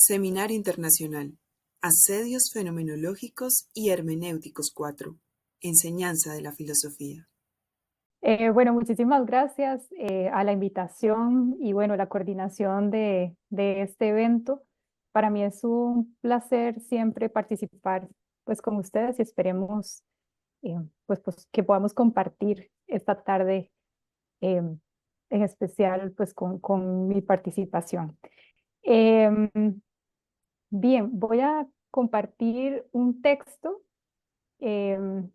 Seminario Internacional: Asedios Fenomenológicos y Hermenéuticos 4. Enseñanza de la filosofía. Bueno, muchísimas gracias a la invitación y bueno, la coordinación de este evento. Para mí es un placer siempre participar pues con ustedes y esperemos pues que podamos compartir esta tarde eh, en especial pues con mi participación. Em, Bien, voy a compartir un texto. em,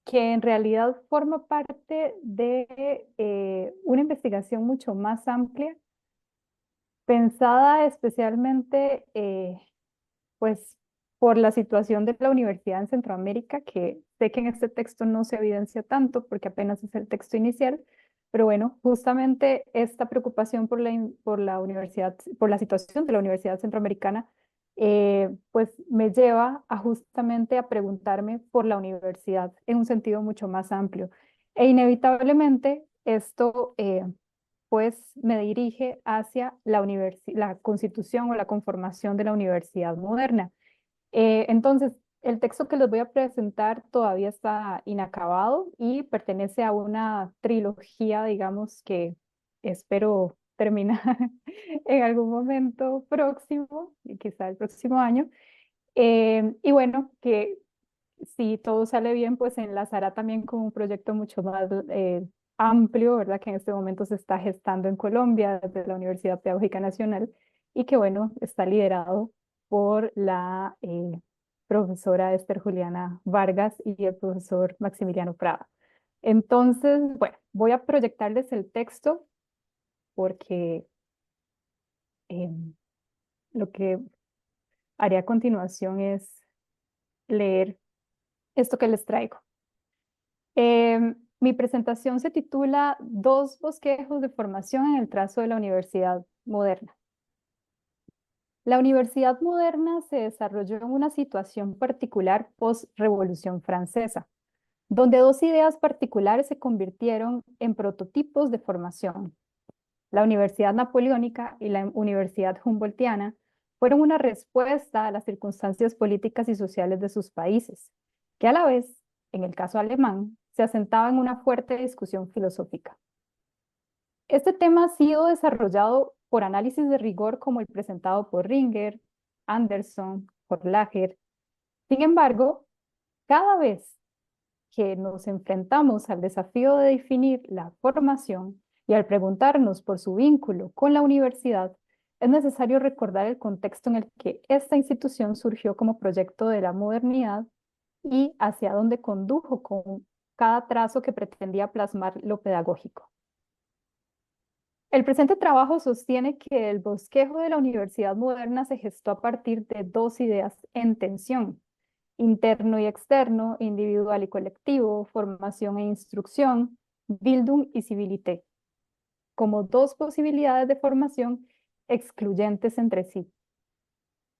que en realidad forma parte de una investigación mucho más amplia, pensada especialmente pues por la situación de la universidad en Centroamérica, que sé que en este texto no se evidencia tanto porque apenas es el texto inicial, pero bueno, justamente esta preocupación por la universidad, por la situación de la universidad centroamericana, pues me lleva a justamente a preguntarme por la universidad en un sentido mucho más amplio. E inevitablemente esto pues me dirige hacia la constitución o la conformación de la universidad moderna. Entonces, el texto que les voy a presentar todavía está inacabado y pertenece a una trilogía, digamos, que espero terminar en algún momento próximo, y quizá el próximo año. Y bueno, que si todo sale bien, pues se enlazará también con un proyecto mucho más amplio, ¿verdad? Que en este momento se está gestando en Colombia desde la Universidad Pedagógica Nacional y que, bueno, está liderado por la profesora Esther Juliana Vargas y el profesor Maximiliano Prada. Entonces, bueno, voy a proyectarles el texto porque eh, lo que haré a continuación es leer esto que les traigo. Mi presentación se titula Dos bosquejos de formación en el trazo de la universidad moderna. La universidad moderna se desarrolló en una situación particular post-Revolución Francesa, donde dos ideas particulares se convirtieron en prototipos de formación. La Universidad Napoleónica y la Universidad Humboldtiana fueron una respuesta a las circunstancias políticas y sociales de sus países, que a la vez, en el caso alemán, se asentaba en una fuerte discusión filosófica. Este tema ha sido desarrollado por análisis de rigor como el presentado por Ringer, Anderson, Horlacher. Sin embargo, cada vez que nos enfrentamos al desafío de definir la formación y al preguntarnos por su vínculo con la universidad, es necesario recordar el contexto en el que esta institución surgió como proyecto de la modernidad y hacia dónde condujo con cada trazo que pretendía plasmar lo pedagógico. El presente trabajo sostiene que el bosquejo de la universidad moderna se gestó a partir de dos ideas en tensión: interno y externo, individual y colectivo, formación e instrucción, Bildung y Civilité, como dos posibilidades de formación excluyentes entre sí.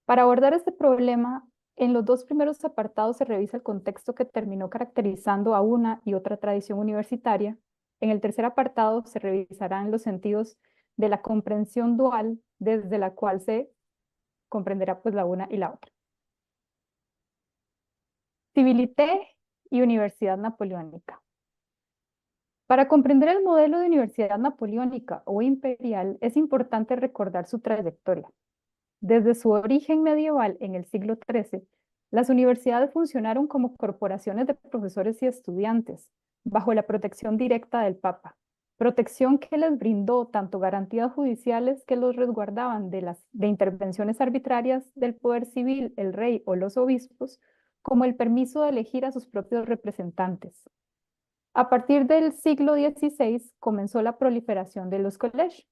Para abordar este problema, en los dos primeros apartados se revisa el contexto que terminó caracterizando a una y otra tradición universitaria. En el tercer apartado se revisarán los sentidos de la comprensión dual desde la cual se comprenderá pues la una y la otra. Civilité y Universidad Napoleónica. Para comprender el modelo de universidad napoleónica o imperial, es importante recordar su trayectoria. Desde su origen medieval en el siglo XIII, las universidades funcionaron como corporaciones de profesores y estudiantes, bajo la protección directa del Papa, protección que les brindó tanto garantías judiciales que los resguardaban de intervenciones arbitrarias del poder civil, el rey o los obispos, como el permiso de elegir a sus propios representantes. A partir del siglo XVI comenzó la proliferación de los colegios,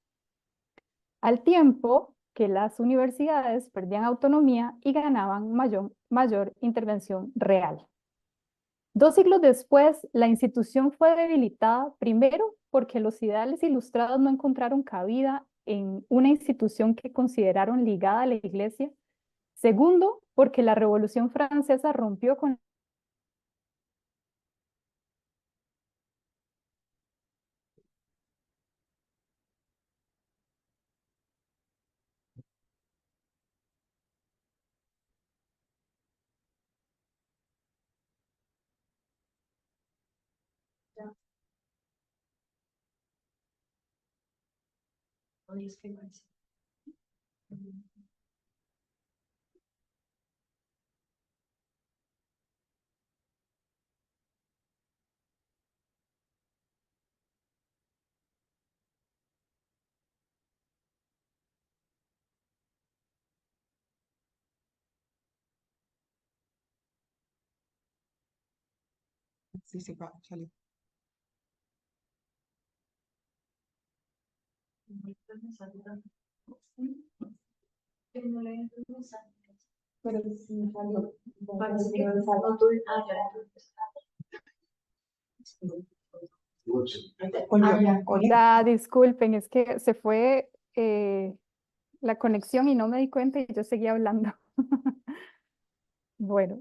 al tiempo que las universidades perdían autonomía y ganaban mayor intervención real. 2 siglos después, la institución fue debilitada, primero porque los ideales ilustrados no encontraron cabida en una institución que consideraron ligada a la Iglesia. Segundo, porque la Revolución Francesa rompió con Sí, sí, salió. Pero sí salió. Parece que no Ya, disculpen, es que se fue la conexión y no me di cuenta y yo seguía hablando. Bueno,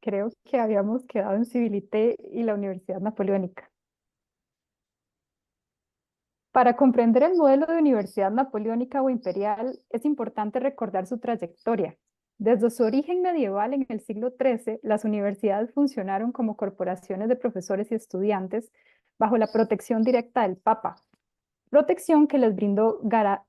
creo que habíamos quedado en Civilité y la Universidad Napoleónica. Para comprender el modelo de universidad napoleónica o imperial, es importante recordar su trayectoria. Desde su origen medieval en el siglo XIII, las universidades funcionaron como corporaciones de profesores y estudiantes bajo la protección directa del Papa, protección que les brindó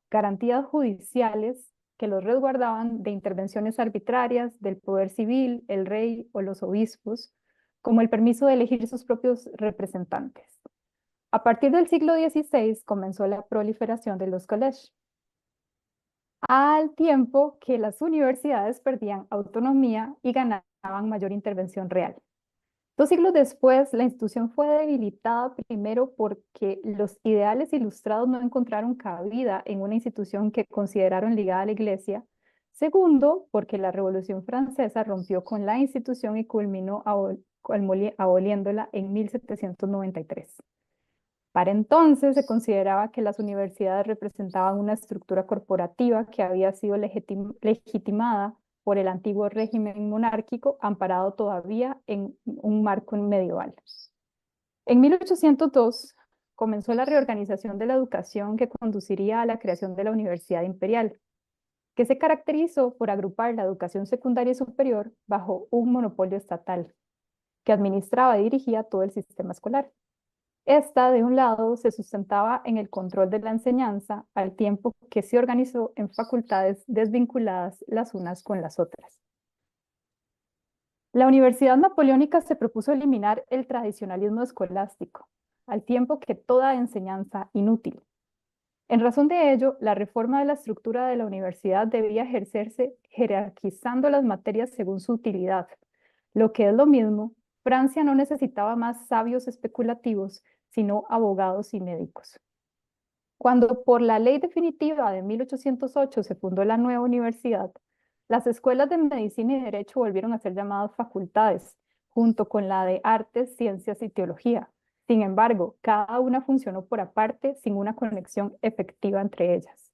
garantías judiciales que los resguardaban de intervenciones arbitrarias del poder civil, el rey o los obispos, como el permiso de elegir sus propios representantes. A partir del siglo XVI comenzó la proliferación de los colegios, al tiempo que las universidades perdían autonomía y ganaban mayor intervención real. 2 siglos después, la institución fue debilitada primero porque los ideales ilustrados no encontraron cabida en una institución que consideraron ligada a la Iglesia. Segundo, porque la Revolución Francesa rompió con la institución y culminó aboliéndola en 1793. Para entonces se consideraba que las universidades representaban una estructura corporativa que había sido legitimada por el antiguo régimen monárquico, amparado todavía en un marco medieval. En 1802 comenzó la reorganización de la educación que conduciría a la creación de la Universidad Imperial, que se caracterizó por agrupar la educación secundaria y superior bajo un monopolio estatal, que administraba y dirigía todo el sistema escolar. Esta, de un lado, se sustentaba en el control de la enseñanza, al tiempo que se organizó en facultades desvinculadas las unas con las otras. La Universidad Napoleónica se propuso eliminar el tradicionalismo escolástico, al tiempo que toda enseñanza inútil. En razón de ello, la reforma de la estructura de la universidad debía ejercerse jerarquizando las materias según su utilidad. Lo que es lo mismo, Francia no necesitaba más sabios especulativos, sino abogados y médicos. Cuando por la ley definitiva de 1808 se fundó la nueva universidad, las escuelas de medicina y derecho volvieron a ser llamadas facultades, junto con la de artes, ciencias y teología. Sin embargo, cada una funcionó por aparte sin una conexión efectiva entre ellas.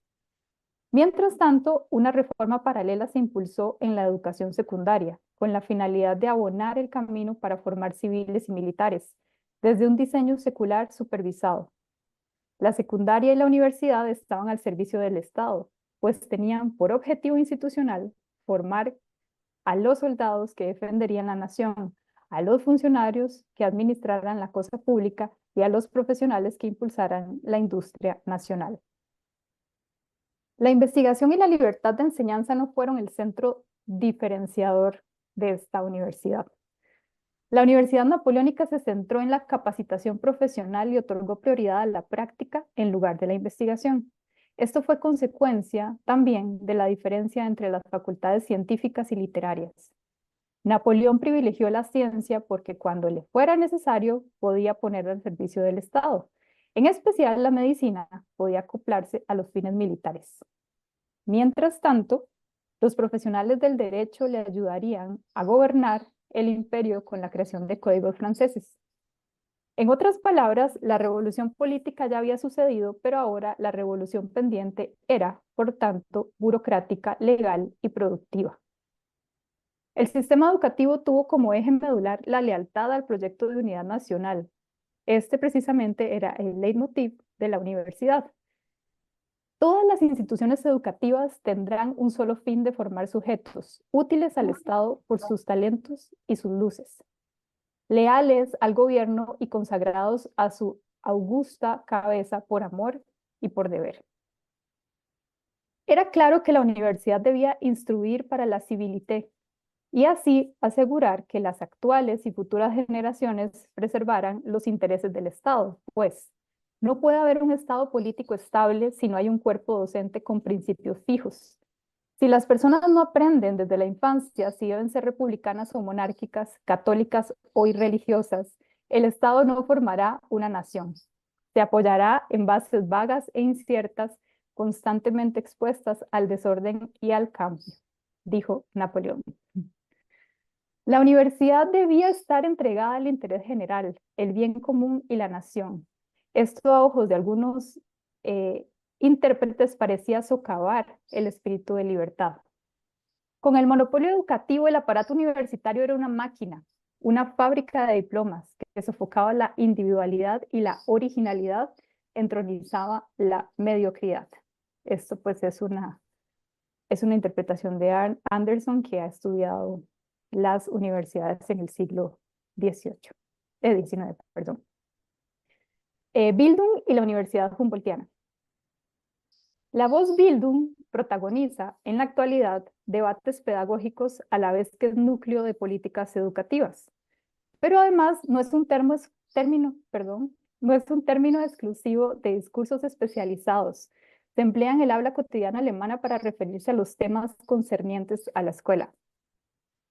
Mientras tanto, una reforma paralela se impulsó en la educación secundaria, con la finalidad de abonar el camino para formar civiles y militares, desde un diseño secular supervisado. La secundaria y la universidad estaban al servicio del Estado, pues tenían por objetivo institucional formar a los soldados que defenderían la nación, a los funcionarios que administraran la cosa pública y a los profesionales que impulsaran la industria nacional. La investigación y la libertad de enseñanza no fueron el centro diferenciador de esta universidad. La Universidad Napoleónica se centró en la capacitación profesional y otorgó prioridad a la práctica en lugar de la investigación. Esto fue consecuencia también de la diferencia entre las facultades científicas y literarias. Napoleón privilegió la ciencia porque cuando le fuera necesario podía ponerla al servicio del Estado. En especial la medicina podía acoplarse a los fines militares. Mientras tanto, los profesionales del derecho le ayudarían a gobernar el imperio con la creación de códigos franceses. En otras palabras, la revolución política ya había sucedido, pero ahora la revolución pendiente era, por tanto, burocrática, legal y productiva. El sistema educativo tuvo como eje medular la lealtad al proyecto de unidad nacional. Este precisamente era el leitmotiv de la universidad. Todas las instituciones educativas tendrán un solo fin de formar sujetos, útiles al Estado por sus talentos y sus luces, leales al gobierno y consagrados a su augusta cabeza por amor y por deber. Era claro que la universidad debía instruir para la civilité y así asegurar que las actuales y futuras generaciones preservaran los intereses del Estado, pues no puede haber un Estado político estable si no hay un cuerpo docente con principios fijos. Si las personas no aprenden desde la infancia si deben ser republicanas o monárquicas, católicas o irreligiosas, el Estado no formará una nación. Se apoyará en bases vagas e inciertas, constantemente expuestas al desorden y al cambio, dijo Napoleón. La universidad debía estar entregada al interés general, el bien común y la nación. Esto a ojos de algunos intérpretes parecía socavar el espíritu de libertad. Con el monopolio educativo, el aparato universitario era una máquina, una fábrica de diplomas que sofocaba la individualidad y la originalidad entronizaba la mediocridad. Esto pues es una interpretación de Anderson, que ha estudiado las universidades en el siglo XIX, perdón. Bildung y la Universidad Humboldtiana. La voz Bildung protagoniza en la actualidad debates pedagógicos a la vez que es núcleo de políticas educativas, pero además no es un término exclusivo de discursos especializados. Se emplea en el habla cotidiana alemana para referirse a los temas concernientes a la escuela.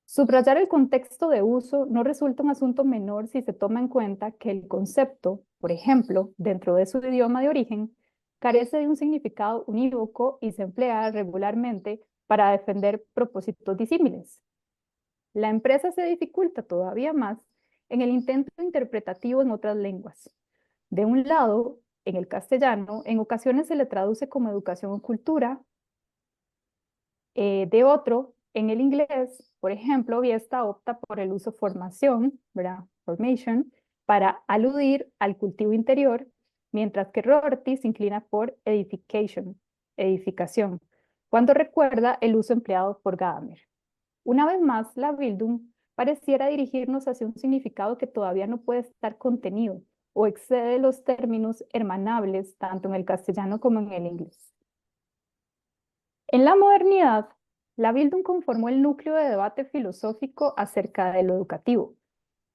Subrayar el contexto de uso no resulta un asunto menor si se toma en cuenta que el concepto, por ejemplo, dentro de su idioma de origen, carece de un significado unívoco y se emplea regularmente para defender propósitos disímiles. La empresa se dificulta todavía más en el intento interpretativo en otras lenguas. De un lado, en el castellano, en ocasiones se le traduce como educación o cultura. De otro, en el inglés, por ejemplo, Viesta opta por el uso formación, ¿verdad? Formation, para aludir al cultivo interior, mientras que Rorty se inclina por edification, edificación, cuando recuerda el uso empleado por Gadamer. Una vez más, la Bildung pareciera dirigirnos hacia un significado que todavía no puede estar contenido o excede los términos hermanables tanto en el castellano como en el inglés. En la modernidad, la Bildung conformó el núcleo de debate filosófico acerca de lo educativo.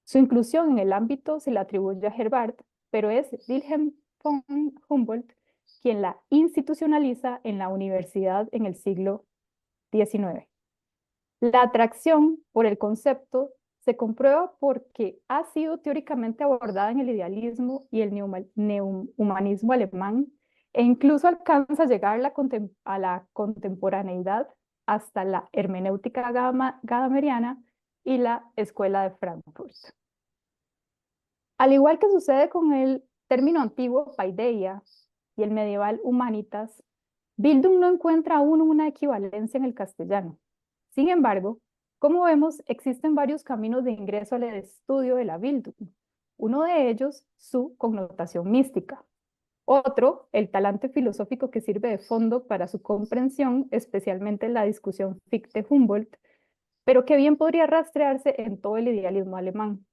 Su inclusión en el ámbito se le atribuye a Herbart, pero es Wilhelm von Humboldt quien la institucionaliza en la universidad en el siglo XIX. La atracción por el concepto se comprueba porque ha sido teóricamente abordada en el idealismo y el neohumanismo alemán e incluso alcanza a llegar a la contemporaneidad hasta la hermenéutica gadameriana y la Escuela de Frankfurt. Al igual que sucede con el término antiguo paideia y el medieval humanitas, Bildung no encuentra aún una equivalencia en el castellano. Sin embargo, como vemos, existen varios caminos de ingreso al estudio de la Bildung. Uno de ellos, su connotación mística. Otro, el talante filosófico que sirve de fondo para su comprensión, especialmente en la discusión Fichte-Humboldt, pero que bien podría rastrearse en todo el idealismo alemán.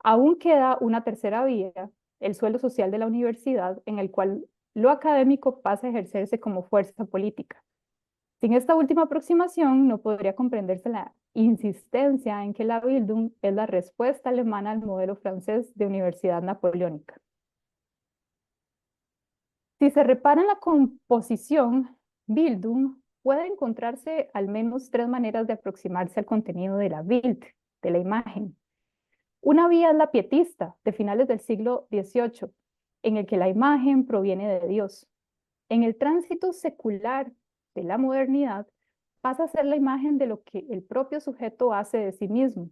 Aún queda una tercera vía, el suelo social de la universidad, en el cual lo académico pasa a ejercerse como fuerza política. Sin esta última aproximación, no podría comprenderse la insistencia en que la Bildung es la respuesta alemana al modelo francés de universidad napoleónica. Si se repara en la composición, Bildung puede encontrarse al menos tres maneras de aproximarse al contenido de la Bild, de la imagen. Una vía es la pietista, de finales del siglo XVIII, en el que la imagen proviene de Dios. En el tránsito secular de la modernidad, pasa a ser la imagen de lo que el propio sujeto hace de sí mismo,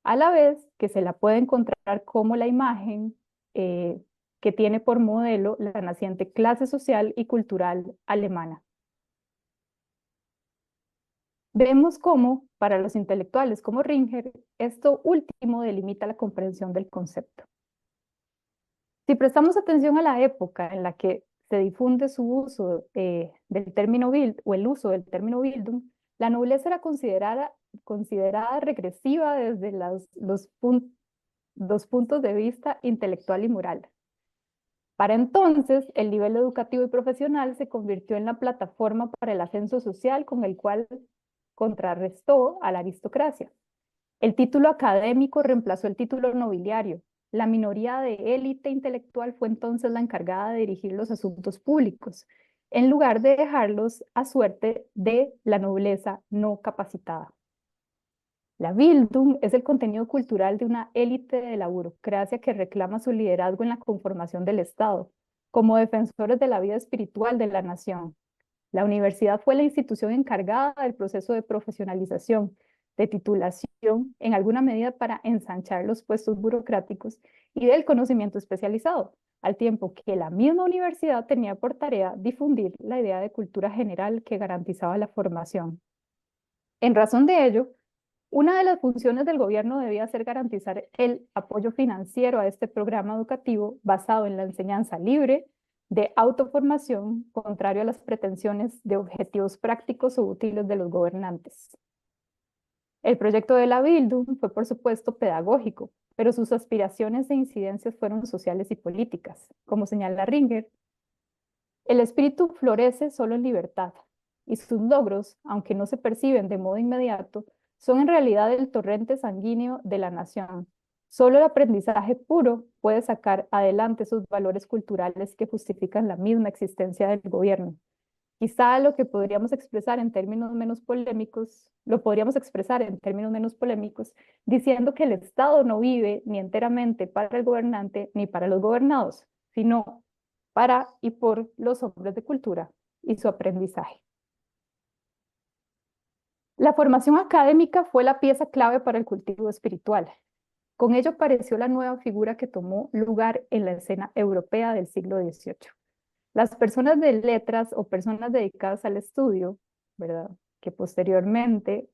a la vez que se la puede encontrar como la imagen que tiene por modelo la naciente clase social y cultural alemana. Vemos cómo, para los intelectuales como Ringer, esto último delimita la comprensión del concepto. Si prestamos atención a la época en la que se difunde su uso del término Bild o el uso del término Bildung, la nobleza era considerada regresiva desde dos puntos de vista intelectual y moral. Para entonces, el nivel educativo y profesional se convirtió en la plataforma para el ascenso social con el cual contrarrestó a la aristocracia. El título académico reemplazó el título nobiliario. La minoría de élite intelectual fue entonces la encargada de dirigir los asuntos públicos, en lugar de dejarlos a suerte de la nobleza no capacitada. La Bildung es el contenido cultural de una élite de la burocracia que reclama su liderazgo en la conformación del Estado, como defensores de la vida espiritual de la nación. La universidad fue la institución encargada del proceso de profesionalización, de titulación, en alguna medida para ensanchar los puestos burocráticos y del conocimiento especializado, al tiempo que la misma universidad tenía por tarea difundir la idea de cultura general que garantizaba la formación. En razón de ello, una de las funciones del gobierno debía ser garantizar el apoyo financiero a este programa educativo basado en la enseñanza libre, de autoformación, contrario a las pretensiones de objetivos prácticos o útiles de los gobernantes. El proyecto de la Bildung fue, por supuesto, pedagógico, pero sus aspiraciones e incidencias fueron sociales y políticas. Como señala Ringer, el espíritu florece solo en libertad, y sus logros, aunque no se perciben de modo inmediato, son en realidad el torrente sanguíneo de la nación. Solo el aprendizaje puro puede sacar adelante esos valores culturales que justifican la misma existencia del gobierno. Quizá lo que podríamos expresar en términos menos polémicos, lo podríamos expresar en términos menos polémicos, diciendo que el Estado no vive ni enteramente para el gobernante ni para los gobernados, sino para y por los hombres de cultura y su aprendizaje. La formación académica fue la pieza clave para el cultivo espiritual. Con ello apareció la nueva figura que tomó lugar en la escena europea del siglo XVIII. Las personas de letras o personas dedicadas al estudio, ¿verdad? Que posteriormente,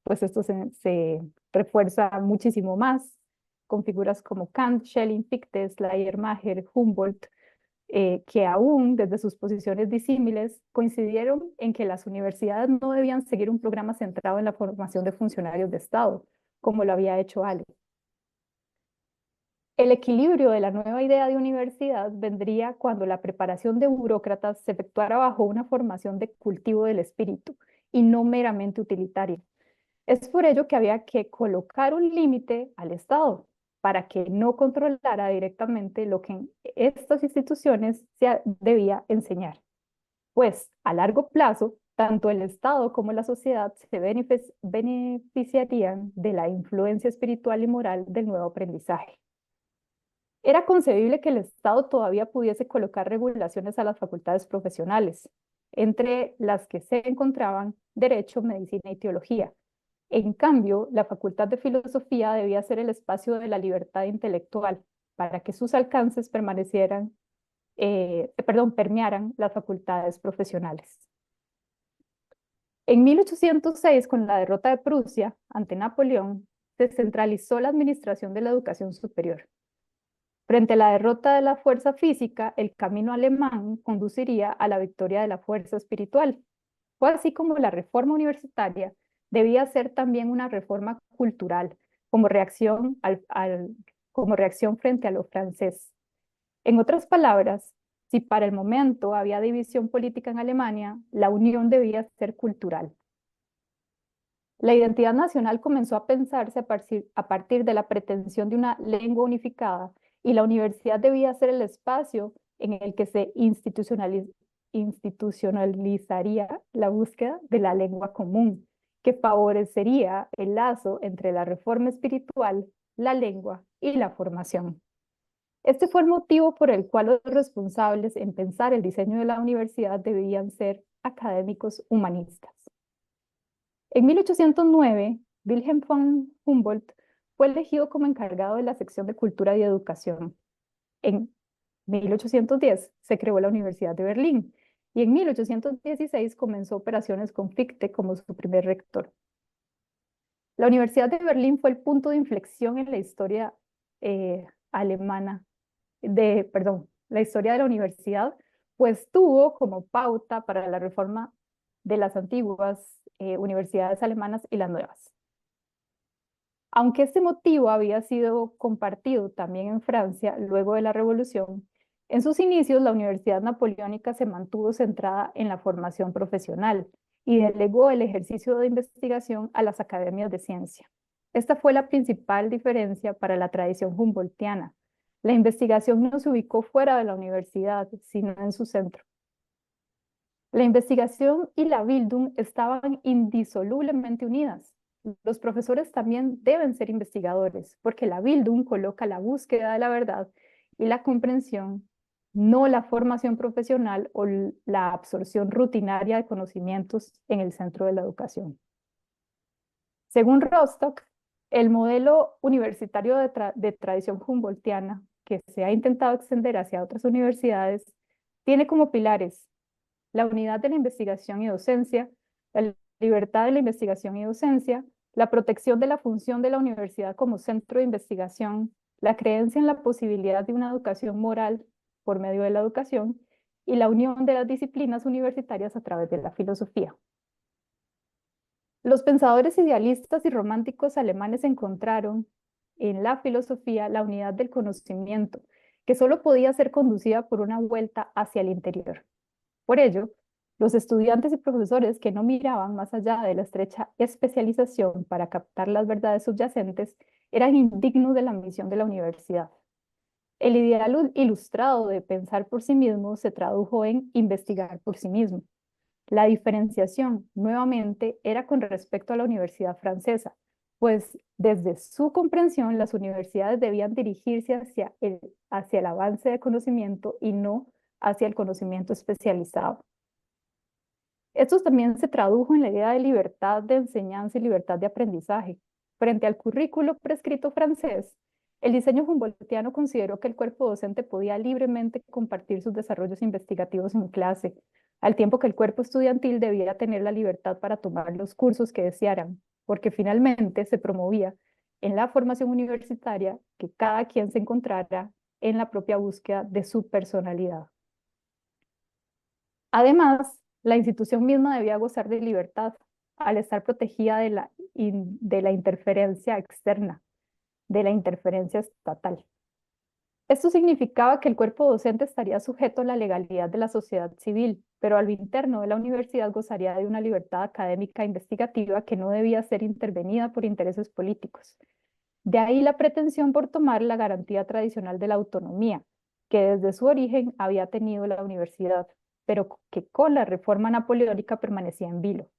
pues esto se refuerza muchísimo más con figuras como Kant, Schelling, Fichte, Schleiermacher, Humboldt, que aún desde sus posiciones disímiles coincidieron en que las universidades no debían seguir un programa centrado en la formación de funcionarios de Estado, como lo había hecho Ale. El equilibrio de la nueva idea de universidad vendría cuando la preparación de burócratas se efectuara bajo una formación de cultivo del espíritu y no meramente utilitaria. Es por ello que había que colocar un límite al Estado para que no controlara directamente lo que en estas instituciones se debía enseñar. Pues a largo plazo, tanto el Estado como la sociedad se beneficiarían de la influencia espiritual y moral del nuevo aprendizaje. Era concebible que el Estado todavía pudiese colocar regulaciones a las facultades profesionales, entre las que se encontraban Derecho, Medicina y Teología. En cambio, la Facultad de Filosofía debía ser el espacio de la libertad intelectual para que sus alcances permearan las facultades profesionales. En 1806, con la derrota de Prusia ante Napoleón, se centralizó la administración de la educación superior. Frente a la derrota de la fuerza física, el camino alemán conduciría a la victoria de la fuerza espiritual. Fue así como la reforma universitaria debía ser también una reforma cultural, como reacción, como reacción frente a lo francés. En otras palabras, si para el momento había división política en Alemania, la unión debía ser cultural. La identidad nacional comenzó a pensarse a partir de la pretensión de una lengua unificada, y la universidad debía ser el espacio en el que se institucionalizaría la búsqueda de la lengua común, que favorecería el lazo entre la reforma espiritual, la lengua y la formación. Este fue el motivo por el cual los responsables en pensar el diseño de la universidad debían ser académicos humanistas. En 1809, Wilhelm von Humboldt fue elegido como encargado de la sección de Cultura y Educación. En 1810 se creó la Universidad de Berlín y en 1816 comenzó operaciones con Fichte como su primer rector. La Universidad de Berlín fue el punto de inflexión en la historia la historia de la universidad, pues tuvo como pauta para la reforma de las antiguas universidades alemanas y las nuevas. Aunque este motivo había sido compartido también en Francia luego de la Revolución, En sus inicios, la Universidad Napoleónica se mantuvo centrada en la formación profesional y delegó el ejercicio de investigación a las academias de ciencia. Esta fue la principal diferencia para la tradición humboldtiana. La investigación no se ubicó fuera de la universidad, sino en su centro. La investigación y la Bildung estaban indisolublemente unidas. Los profesores también deben ser investigadores, porque la Bildung coloca la búsqueda de la verdad y la comprensión, no la formación profesional o la absorción rutinaria de conocimientos en el centro de la educación. Según Rostock, el modelo universitario de tradición humboldtiana, que se ha intentado extender hacia otras universidades, tiene como pilares la unidad de la investigación y docencia, la libertad de la investigación y docencia, la protección de la función de la universidad como centro de investigación, la creencia en la posibilidad de una educación moral por medio de la educación y la unión de las disciplinas universitarias a través de la filosofía. Los pensadores idealistas y románticos alemanes encontraron en la filosofía la unidad del conocimiento, que solo podía ser conducida por una vuelta hacia el interior. Por ello, los estudiantes y profesores que no miraban más allá de la estrecha especialización para captar las verdades subyacentes eran indignos de la misión de la universidad. El ideal ilustrado de pensar por sí mismo se tradujo en investigar por sí mismo. La diferenciación, nuevamente, era con respecto a la universidad francesa, pues desde su comprensión las universidades debían dirigirse hacia el avance de conocimiento y no hacia el conocimiento especializado. Esto también se tradujo en la idea de libertad de enseñanza y libertad de aprendizaje. Frente al currículo prescrito francés, el diseño humboldtiano consideró que el cuerpo docente podía libremente compartir sus desarrollos investigativos en clase, al tiempo que el cuerpo estudiantil debía tener la libertad para tomar los cursos que desearan, porque finalmente se promovía en la formación universitaria que cada quien se encontrara en la propia búsqueda de su personalidad. Además, la institución misma debía gozar de libertad al estar protegida de la interferencia externa, de la interferencia estatal. Esto significaba que el cuerpo docente estaría sujeto a la legalidad de la sociedad civil, pero a lo interno de la universidad gozaría de una libertad académica e investigativa que no debía ser intervenida por intereses políticos. De ahí la pretensión por tomar la garantía tradicional de la autonomía, que desde su origen había tenido la universidad, pero que con la reforma napoleónica permanecía en vilo.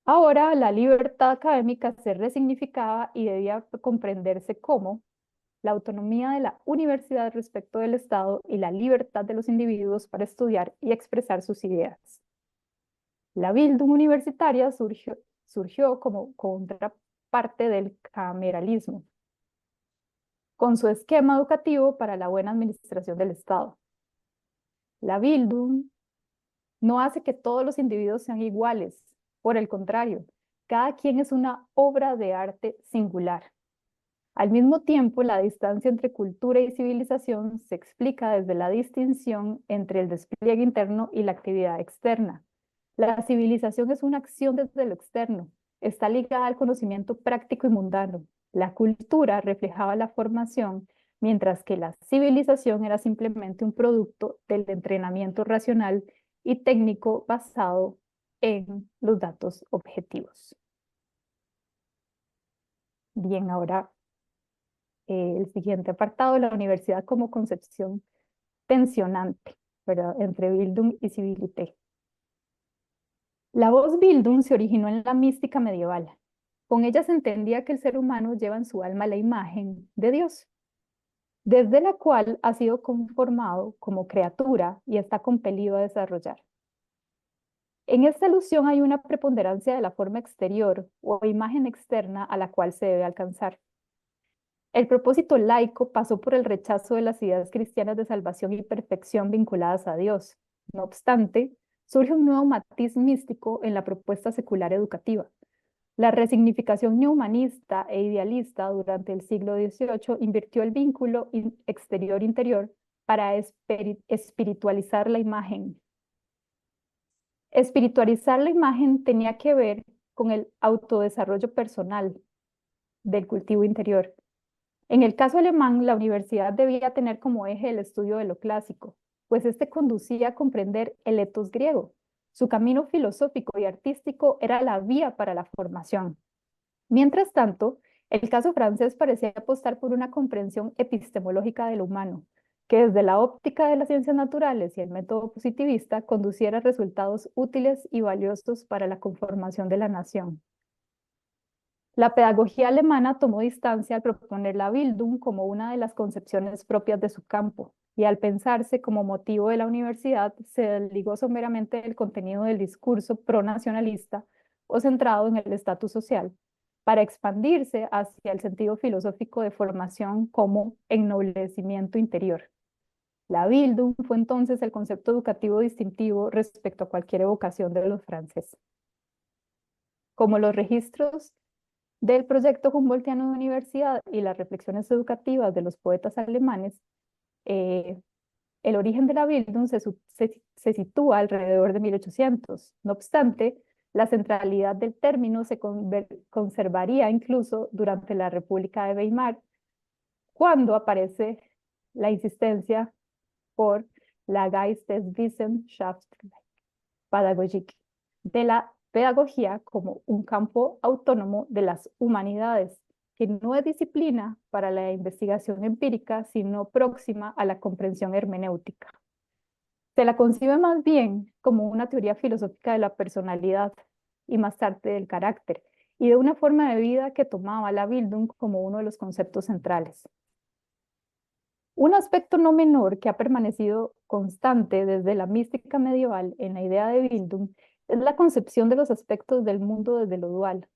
Ahora la libertad académica se resignificaba y debía comprenderse como la autonomía de la universidad respecto del Estado y la libertad de los individuos para estudiar y expresar sus ideas. La Bildung universitaria surgió como contraparte del cameralismo, con su esquema educativo para la buena administración del Estado. La Bildung no hace que todos los individuos sean iguales, por el contrario, cada quien es una obra de arte singular. Al mismo tiempo, la distancia entre cultura y civilización se explica desde la distinción entre el despliegue interno y la actividad externa. La civilización es una acción desde lo externo, está ligada al conocimiento práctico y mundano. La cultura reflejaba la formación, mientras que la civilización era simplemente un producto del entrenamiento racional y técnico basado en los datos objetivos. Bien, ahora el siguiente apartado, la universidad como concepción tensionante, ¿verdad? Entre Bildung y Civilité. La voz Bildung se originó en la mística medieval. Con ella se entendía que el ser humano lleva en su alma la imagen de Dios, desde la cual ha sido conformado como criatura y está compelido a desarrollar. En esta alusión hay una preponderancia de la forma exterior o imagen externa a la cual se debe alcanzar. El propósito laico pasó por el rechazo de las ideas cristianas de salvación y perfección vinculadas a Dios. No obstante, surge un nuevo matiz místico en la propuesta secular educativa. La resignificación neohumanista e idealista durante el siglo XVIII invirtió el vínculo exterior-interior para espiritualizar la imagen. Espiritualizar la imagen tenía que ver con el autodesarrollo personal del cultivo interior. En el caso alemán, la universidad debía tener como eje el estudio de lo clásico, pues este conducía a comprender el etos griego. Su camino filosófico y artístico era la vía para la formación. Mientras tanto, el caso francés parecía apostar por una comprensión epistemológica de lo humano, que desde la óptica de las ciencias naturales y el método positivista conduciera a resultados útiles y valiosos para la conformación de la nación. La pedagogía alemana tomó distancia al proponer la Bildung como una de las concepciones propias de su campo, y al pensarse como motivo de la universidad, se desligó someramente del contenido del discurso pronacionalista o centrado en el estatus social, para expandirse hacia el sentido filosófico de formación como ennoblecimiento interior. La Bildung fue entonces el concepto educativo distintivo respecto a cualquier evocación de los franceses. Como los registros del proyecto Humboldtiano de universidad y las reflexiones educativas de los poetas alemanes, el origen de la Bildung se sitúa alrededor de 1800. No obstante, la centralidad del término se conservaría incluso durante la República de Weimar, cuando aparece la insistencia por la Geisteswissenschaftliche de la pedagogía como un campo autónomo de las humanidades, que no es disciplina para la investigación empírica, sino próxima a la comprensión hermenéutica. Se la concibe más bien como una teoría filosófica de la personalidad y más tarde del carácter, y de una forma de vida que tomaba la Bildung como uno de los conceptos centrales. Un aspecto no menor que ha permanecido constante desde la mística medieval en la idea de Bildung es la concepción de los aspectos del mundo desde lo dual.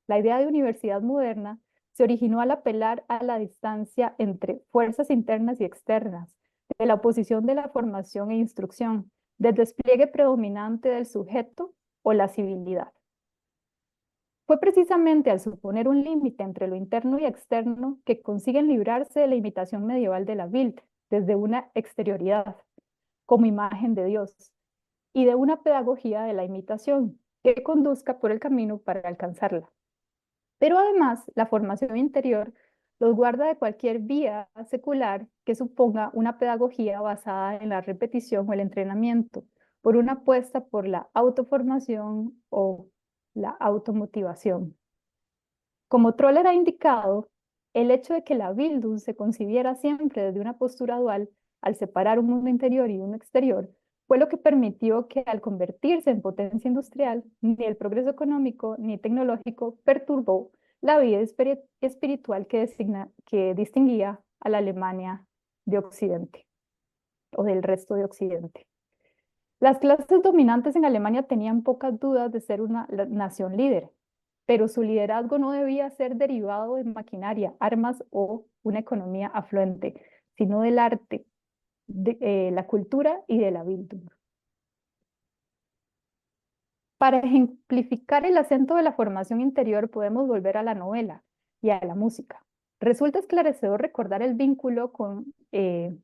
La idea de universidad moderna se originó al apelar a la distancia entre fuerzas internas y externas, de la oposición de la formación e instrucción, del despliegue predominante del sujeto o la civilidad. Fue precisamente al suponer un límite entre lo interno y externo que consiguen librarse de la imitación medieval de la Bild, desde una exterioridad, como imagen de Dios, y de una pedagogía de la imitación, que conduzca por el camino para alcanzarla. Pero además, la formación interior los guarda de cualquier vía secular que suponga una pedagogía basada en la repetición o el entrenamiento, por una apuesta por la autoformación o la automotivación. Como Troller ha indicado, el hecho de que la Bildung se concibiera siempre desde una postura dual, al separar un mundo interior y uno exterior, fue lo que permitió que al convertirse en potencia industrial, ni el progreso económico ni tecnológico perturbó la vida espiritual que distinguía a la Alemania de Occidente o del resto de Occidente. Las clases dominantes en Alemania tenían pocas dudas de ser una nación líder, pero su liderazgo no debía ser derivado de maquinaria, armas o una economía afluente, sino del arte, de la cultura y de la Bildung. Para ejemplificar el acento de la formación interior podemos volver a la novela y a la música. Resulta esclarecedor recordar el vínculo de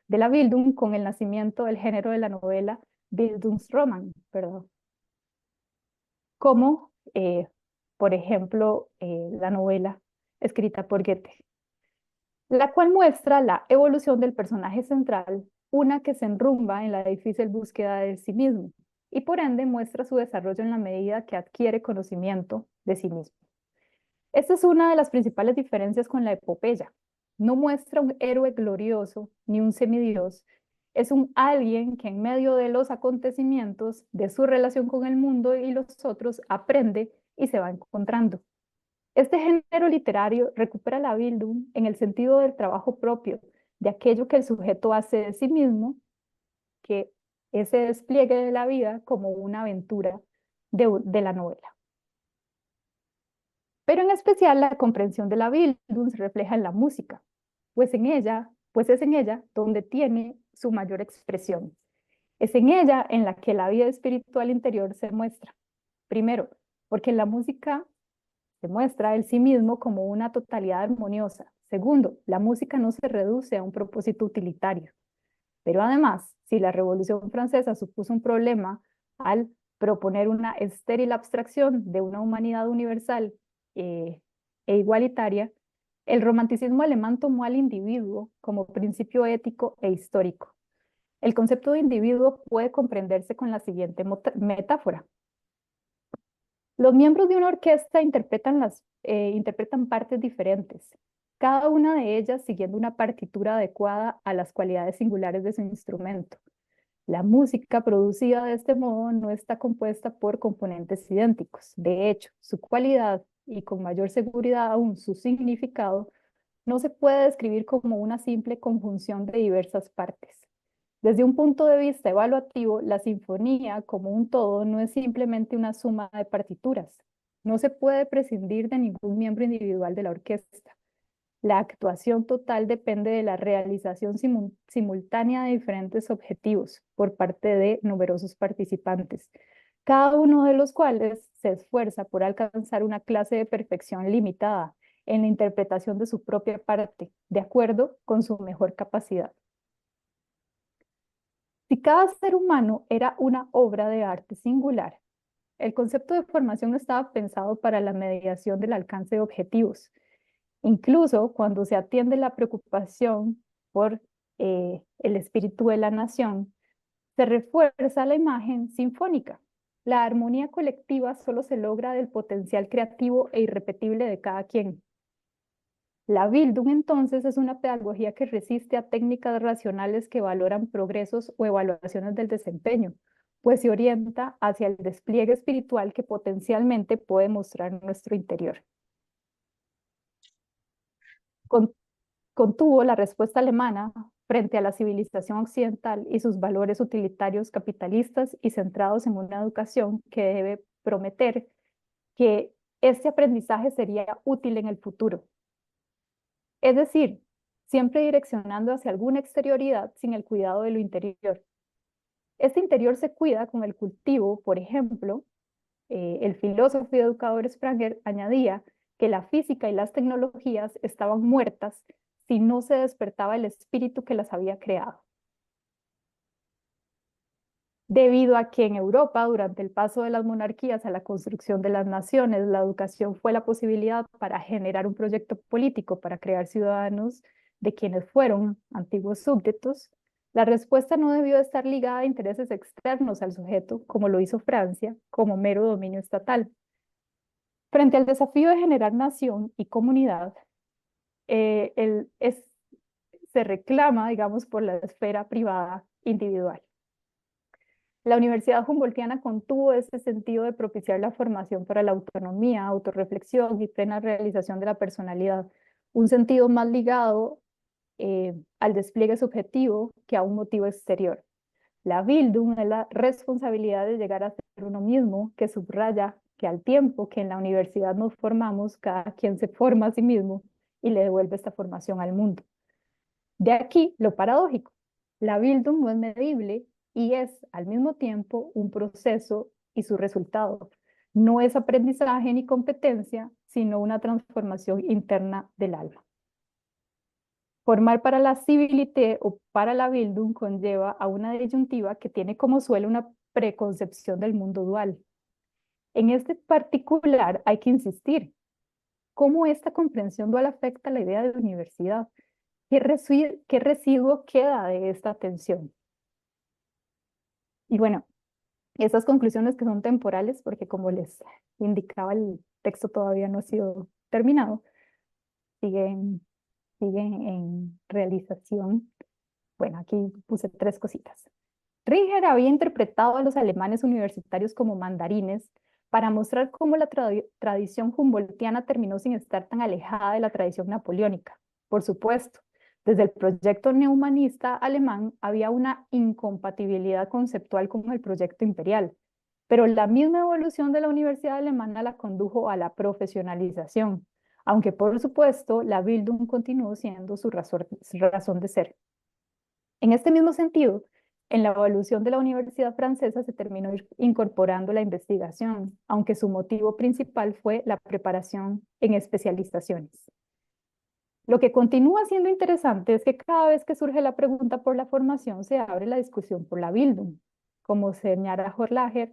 la Bildung con el nacimiento del género de la novela Bildungsroman, como por ejemplo la novela escrita por Goethe, la cual muestra la evolución del personaje central, una que se enrumba en la difícil búsqueda de sí mismo, y por ende muestra su desarrollo en la medida que adquiere conocimiento de sí mismo. Esta es una de las principales diferencias con la epopeya. No muestra un héroe glorioso ni un semidios, es un alguien que en medio de los acontecimientos, de su relación con el mundo y los otros, aprende y se va encontrando. Este género literario recupera la Bildung en el sentido del trabajo propio, de aquello que el sujeto hace de sí mismo, que ese despliegue de la vida como una aventura de la novela. Pero en especial la comprensión de la Bildung se refleja en la música, pues es en ella donde tiene su mayor expresión. Es en ella en la que la vida espiritual interior se muestra. Primero, porque en la música se muestra el sí mismo como una totalidad armoniosa. Segundo, la música no se reduce a un propósito utilitario. Pero además, si la Revolución Francesa supuso un problema al proponer una estéril abstracción de una humanidad universal e igualitaria, El romanticismo alemán tomó al individuo como principio ético e histórico. El concepto de individuo puede comprenderse con la siguiente metáfora. Los miembros de una orquesta interpretan partes diferentes, cada una de ellas siguiendo una partitura adecuada a las cualidades singulares de su instrumento. La música producida de este modo no está compuesta por componentes idénticos. De hecho, su cualidad y con mayor seguridad aún su significado no se puede describir como una simple conjunción de diversas partes. Desde un punto de vista evaluativo, la sinfonía como un todo no es simplemente una suma de partituras. No se puede prescindir de ningún miembro individual de la orquesta. La actuación total depende de la realización simultánea de diferentes objetivos por parte de numerosos participantes, cada uno de los cuales se esfuerza por alcanzar una clase de perfección limitada en la interpretación de su propia parte, de acuerdo con su mejor capacidad. Si cada ser humano era una obra de arte singular, el concepto de formación no estaba pensado para la mediación del alcance de objetivos. Incluso cuando se atiende la preocupación por el espíritu de la nación, se refuerza la imagen sinfónica. La armonía colectiva solo se logra del potencial creativo e irrepetible de cada quien. La Bildung, entonces, es una pedagogía que resiste a técnicas racionales que valoran progresos o evaluaciones del desempeño, pues se orienta hacia el despliegue espiritual que potencialmente puede mostrar nuestro interior. Contuvo la respuesta alemana frente a la civilización occidental y sus valores utilitarios capitalistas y centrados en una educación que debe prometer que este aprendizaje sería útil en el futuro. Es decir, siempre direccionando hacia alguna exterioridad sin el cuidado de lo interior. Este interior se cuida con el cultivo, por ejemplo, el filósofo y educador Spranger añadía que la física y las tecnologías estaban muertas si no se despertaba el espíritu que las había creado. Debido a que en Europa, durante el paso de las monarquías a la construcción de las naciones, la educación fue la posibilidad para generar un proyecto político para crear ciudadanos de quienes fueron antiguos súbditos, la respuesta no debió estar ligada a intereses externos al sujeto, como lo hizo Francia, como mero dominio estatal. Frente al desafío de generar nación y comunidad, se reclama, digamos, por la esfera privada individual. La Universidad Humboldtiana contuvo ese sentido de propiciar la formación para la autonomía, autorreflexión y plena realización de la personalidad, un sentido más ligado al despliegue subjetivo que a un motivo exterior. La Bildung es la responsabilidad de llegar a ser uno mismo, que subraya que al tiempo que en la universidad nos formamos, cada quien se forma a sí mismo y le devuelve esta formación al mundo. De aquí lo paradójico. La Bildung no es medible y es al mismo tiempo un proceso y su resultado. No es aprendizaje ni competencia, sino una transformación interna del alma. Formar para la civilité o para la Bildung conlleva a una disyuntiva que tiene como suelo una preconcepción del mundo dual. En este particular hay que insistir. ¿Cómo esta comprensión dual afecta la idea de universidad? ¿Qué residuo queda de esta tensión? Y bueno, esas conclusiones que son temporales, porque como les indicaba, el texto todavía no ha sido terminado, siguen en realización. Bueno, aquí puse 3 cositas. Ringer había interpretado a los alemanes universitarios como mandarines para mostrar cómo la tradición humboldtiana terminó sin estar tan alejada de la tradición napoleónica. Por supuesto, desde el proyecto neohumanista alemán había una incompatibilidad conceptual con el proyecto imperial, pero la misma evolución de la universidad alemana la condujo a la profesionalización, aunque por supuesto la Bildung continuó siendo su razón de ser. En este mismo sentido, en la evolución de la Universidad Francesa se terminó incorporando la investigación, aunque su motivo principal fue la preparación en especializaciones. Lo que continúa siendo interesante es que cada vez que surge la pregunta por la formación se abre la discusión por la Bildung. Como señala Horlacher,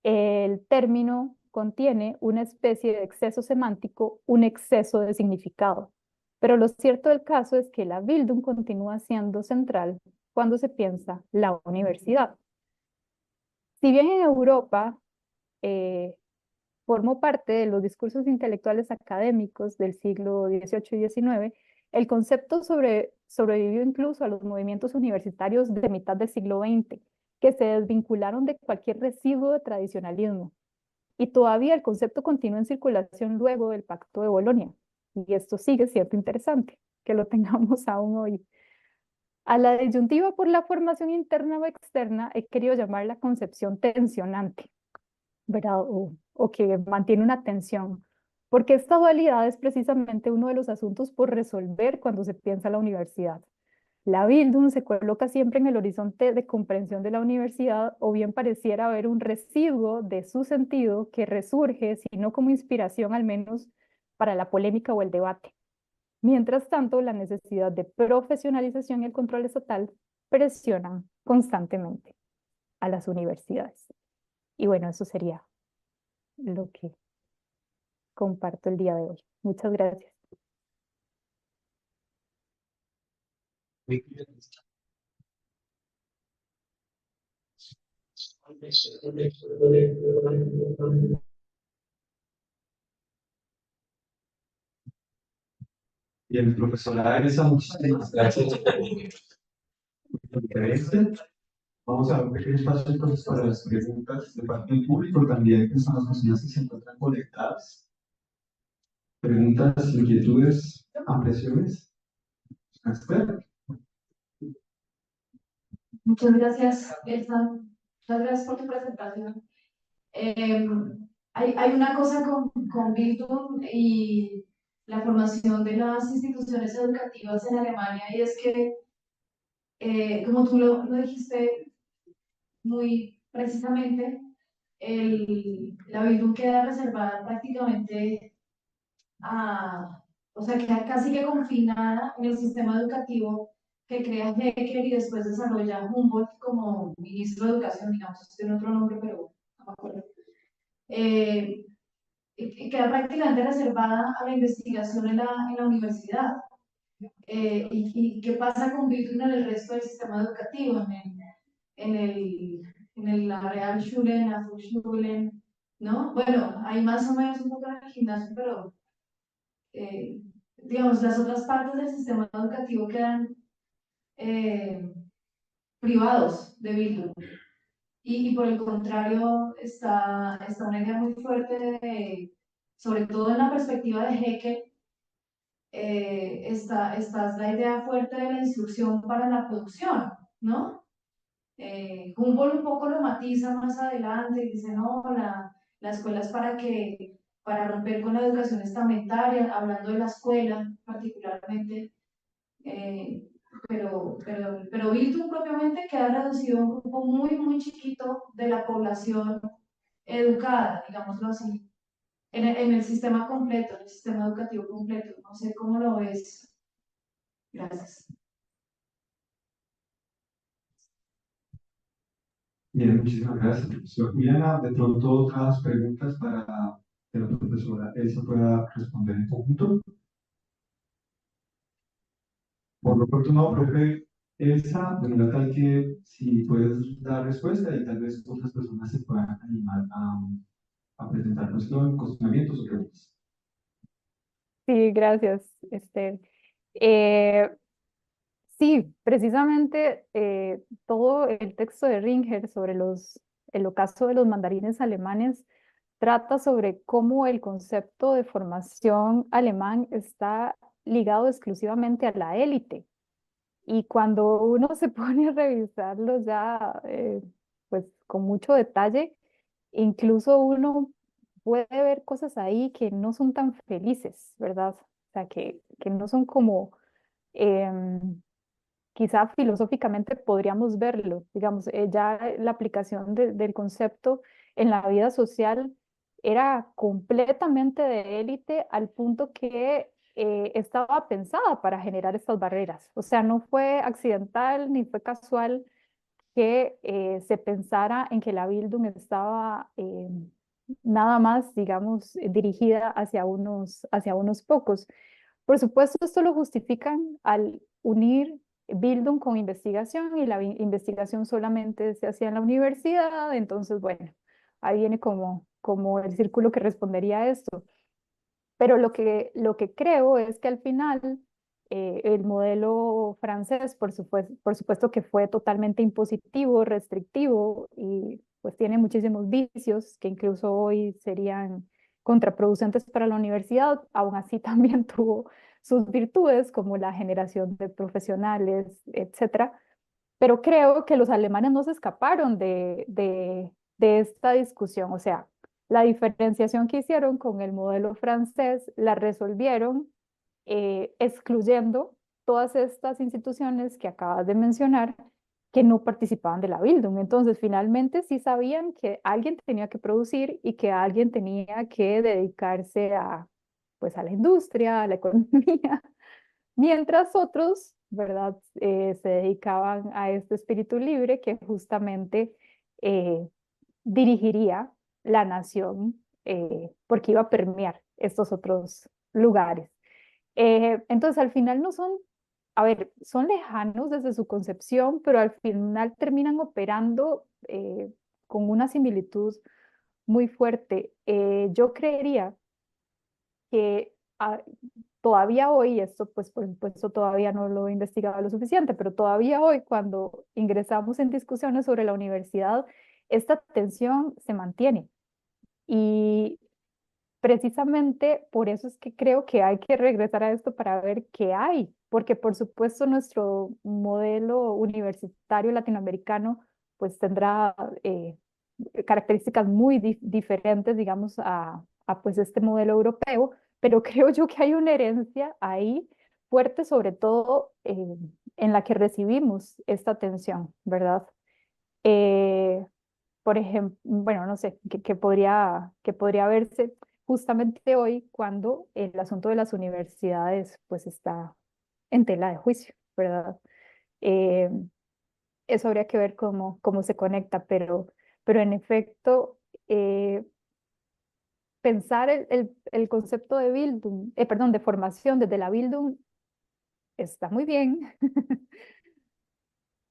el término contiene una especie de exceso semántico, un exceso de significado. Pero lo cierto del caso es que la Bildung continúa siendo central cuando se piensa la universidad. Si bien en Europa eh, formó parte de los discursos intelectuales académicos del siglo XVIII y XIX, el concepto sobrevivió incluso a los movimientos universitarios de mitad del siglo XX, que se desvincularon de cualquier residuo de tradicionalismo. Y todavía el concepto continúa en circulación luego del Pacto de Bolonia. Y esto sigue siendo interesante, que lo tengamos aún hoy. A la disyuntiva por la formación interna o externa he querido llamar la concepción tensionante, ¿verdad? O que mantiene una tensión, porque esta dualidad es precisamente uno de los asuntos por resolver cuando se piensa la universidad. La Bildung se coloca siempre en el horizonte de comprensión de la universidad, o bien pareciera haber un residuo de su sentido que resurge, si no como inspiración, al menos para la polémica o el debate. Mientras tanto, la necesidad de profesionalización y el control estatal presionan constantemente a las universidades. Y bueno, eso sería lo que comparto el día de hoy. Muchas gracias. Bien, profesora Elisa, muchísimas gracias por la conferencia. Vamos a ver un pequeño espacio entonces para las preguntas de parte del público, también que son las personas que se encuentran conectadas. Preguntas, inquietudes, ampliaciones. Esther. Muchas gracias, Elsa. Muchas gracias por tu presentación. Eh, hay una cosa con Bildung y la formación de las instituciones educativas en Alemania, y es que, como tú lo dijiste muy precisamente, la Bildung queda reservada prácticamente a, o sea, queda casi que confinada en el sistema educativo que crea Hecker y después desarrolla Humboldt como ministro de Educación, digamos, tiene otro nombre, pero no me acuerdo. Y queda prácticamente reservada a la investigación en la universidad. Y qué pasa con Bildung en el resto del sistema educativo, en el, la Realschule, en la Volksschule, ¿no? Bueno, hay más o menos un poco en el gimnasio, pero digamos, las otras partes del sistema educativo quedan privados de Bildung. Y por el contrario, está una idea muy fuerte, sobre todo en la perspectiva de Haeckel, está la idea fuerte de la instrucción para la producción, ¿no? Humboldt un poco lo matiza más adelante, dice, no, la escuela es para romper con la educación estamentaria, hablando de la escuela particularmente, pero Bildung propiamente queda reducido a un grupo muy, muy chiquito de la población educada, digámoslo así, en el sistema completo, en el sistema educativo completo. No sé cómo lo ves. Gracias. Bien, muchísimas gracias, profesor Juliana. De pronto, otras preguntas para que la profesora Elsa pueda responder en conjunto. Por lo pronto, no, profe Elsa, de manera tal que si puedes dar respuesta y tal vez otras personas se puedan animar a presentar cuestionamientos o preguntas. Sí, gracias, Esther. Eh, sí, precisamente todo el texto de Ringer sobre el ocaso de los mandarines alemanes trata sobre cómo el concepto de formación alemán está ligado exclusivamente a la élite. Y cuando uno se pone a revisarlo ya, pues con mucho detalle, incluso uno puede ver cosas ahí que no son tan felices, ¿verdad? O sea, que no son como, quizá filosóficamente podríamos verlo, digamos, ya la aplicación del concepto en la vida social era completamente de élite al punto que estaba pensada para generar estas barreras. O sea, no fue accidental ni fue casual que se pensara en que la Bildung estaba nada más, digamos, dirigida hacia unos pocos. Por supuesto, esto lo justifican al unir Bildung con investigación y la investigación solamente se hacía en la universidad, entonces, bueno, ahí viene como el círculo que respondería a esto. Pero lo que creo es que al final el modelo francés, por supuesto que fue totalmente impositivo, restrictivo y pues tiene muchísimos vicios que incluso hoy serían contraproducentes para la universidad, aún así también tuvo sus virtudes como la generación de profesionales, etcétera. Pero creo que los alemanes no se escaparon de esta discusión, o sea, la diferenciación que hicieron con el modelo francés la resolvieron excluyendo todas estas instituciones que acabas de mencionar que no participaban de la Bildung. Entonces, finalmente sí sabían que alguien tenía que producir y que alguien tenía que dedicarse pues, a la industria, a la economía, mientras otros, ¿verdad?, se dedicaban a este espíritu libre que justamente eh, dirigiría la nación porque iba a permear estos otros lugares. Entonces, al final no son, a ver, son lejanos desde su concepción, pero al final terminan operando con una similitud muy fuerte. Yo creería que todavía hoy, esto pues por supuesto todavía no lo he investigado lo suficiente, pero todavía hoy cuando ingresamos en discusiones sobre la universidad, esta tensión se mantiene. Y precisamente por eso es que creo que hay que regresar a esto para ver qué hay, porque por supuesto nuestro modelo universitario latinoamericano pues tendrá características muy diferentes, digamos, pues este modelo europeo, pero creo yo que hay una herencia ahí fuerte, sobre todo en la que recibimos esta atención, ¿verdad? Eh, por ejemplo, bueno, no sé, que podría verse justamente hoy cuando el asunto de las universidades pues está en tela de juicio, ¿verdad? Eh, Eso habría que ver cómo se conecta, pero en efecto, pensar el concepto de Bildung, perdón, de formación desde la Bildung está muy bien,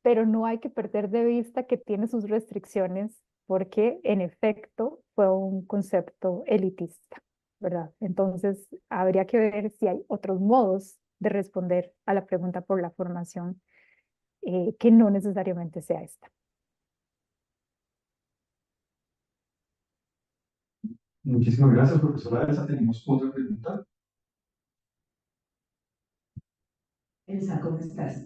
pero no hay que perder de vista que tiene sus restricciones porque en efecto fue un concepto elitista, ¿verdad? Entonces, habría que ver si hay otros modos de responder a la pregunta por la formación que no necesariamente sea esta. Muchísimas gracias, profesora Elsa. Tenemos otra pregunta. Elsa, ¿cómo estás?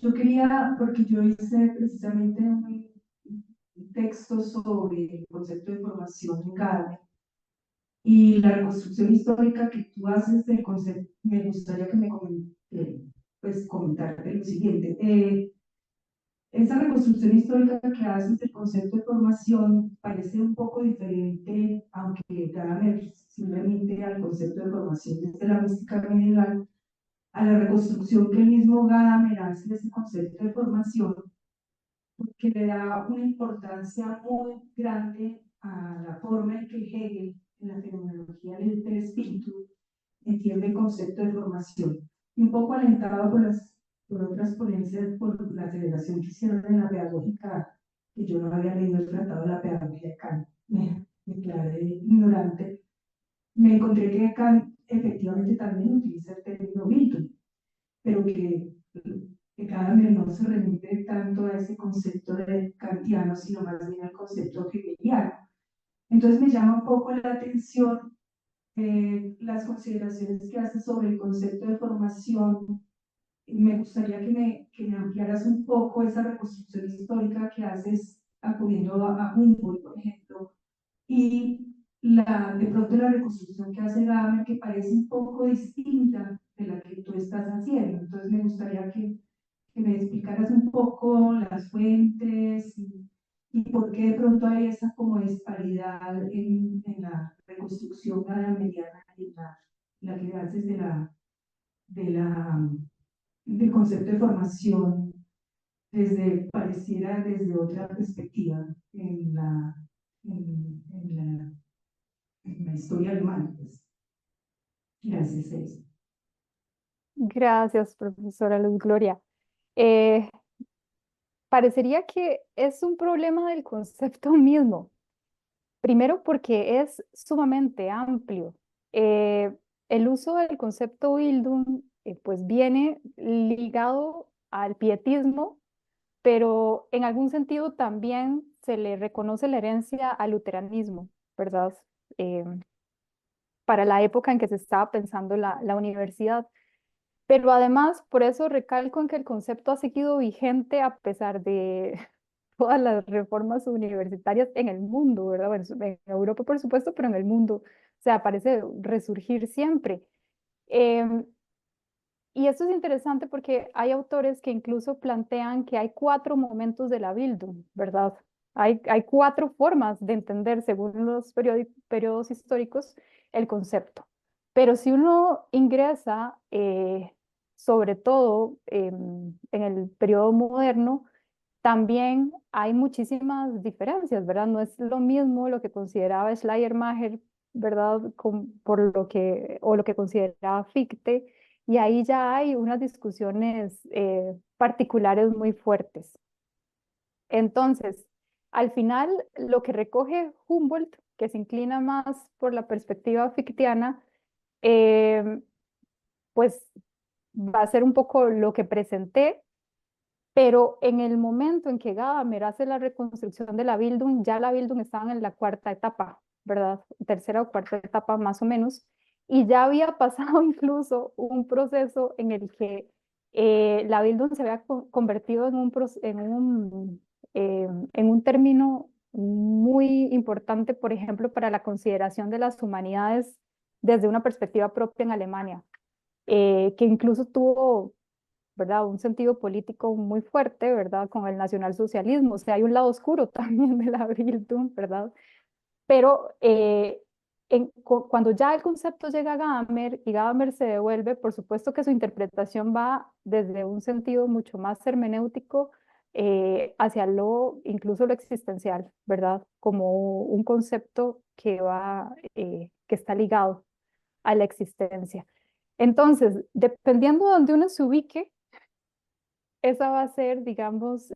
Yo quería, porque yo hice precisamente un texto sobre el concepto de formación en Gardner y la reconstrucción histórica que tú haces del concepto, me gustaría que me pues, comentarte lo siguiente. Esa reconstrucción histórica que haces del concepto de formación parece un poco diferente, aunque Gadamer simplemente al concepto de formación desde la mística medieval, a la reconstrucción que el mismo Gadamer hace de ese concepto de formación, que le da una importancia muy grande a la forma en que Hegel, en la fenomenología del espíritu, entiende el concepto de formación. Y un poco alentado por otras ponencias, por la aceleración que hicieron en la pedagógica, que yo no había leído el tratado de la pedagogía de Kant, me declaré ignorante, me encontré que Kant efectivamente también utiliza el término Bildung, pero que cada vez no se remite tanto a ese concepto de kantiano, sino más bien al concepto hegeliano. Entonces me llama un poco la atención las consideraciones que hace sobre el concepto de formación. Me gustaría que me ampliaras un poco esa reconstrucción histórica que haces acudiendo a Humboldt, por ejemplo, y de pronto la reconstrucción que hace Gadamer, que parece un poco distinta de la que tú estás haciendo. Entonces me gustaría que me explicaras un poco las fuentes y por qué de pronto hay esa como disparidad en la reconstrucción gadameriana y la que haces de la, del concepto de formación pareciera desde otra perspectiva en la historia alemana. Pues. Gracias, Elsa. Gracias, profesora Luz Gloria. Eh, Parecería que es un problema del concepto mismo. Primero porque es sumamente amplio. Eh, el uso del concepto Bildung pues viene ligado al pietismo, pero en algún sentido también se le reconoce la herencia al luteranismo, ¿verdad? Eh, para la época en que se estaba pensando la universidad. Pero además, por eso recalco en que el concepto ha seguido vigente a pesar de todas las reformas universitarias en el mundo, ¿verdad? Bueno, en Europa, por supuesto, pero en el mundo. O sea, parece resurgir siempre. Em, y esto es interesante porque hay autores que incluso plantean que hay 4 momentos de la Bildung, ¿verdad? Hay 4 formas de entender, según los periodos históricos, el concepto. Pero si uno ingresa, sobre todo en el periodo moderno, también hay muchísimas diferencias, ¿verdad? No es lo mismo lo que consideraba Schleiermacher, ¿verdad? Por lo que, o lo que consideraba Fichte, y ahí ya hay unas discusiones particulares muy fuertes. Entonces, al final, lo que recoge Humboldt, que se inclina más por la perspectiva fictiana, eh, pues va a ser un poco lo que presenté, pero en el momento en que Gadamer hace la reconstrucción de la Bildung, ya la Bildung estaba en la 4ª etapa, ¿verdad? 3ª o 4ª etapa más o menos, y ya había pasado incluso un proceso en el que la Bildung se había convertido en un término muy importante, por ejemplo, para la consideración de las humanidades desde una perspectiva propia en Alemania, que incluso tuvo, ¿verdad? Un sentido político muy fuerte, ¿verdad? Con el nacionalsocialismo. O sea, hay un lado oscuro también de la Bildung, ¿verdad? Pero cuando ya el concepto llega a Gadamer y Gadamer se devuelve, por supuesto que su interpretación va desde un sentido mucho más hermenéutico hacia lo, incluso lo existencial, ¿verdad? Como un concepto que está ligado a la existencia. Entonces, dependiendo de donde uno se ubique, esa va a ser, digamos,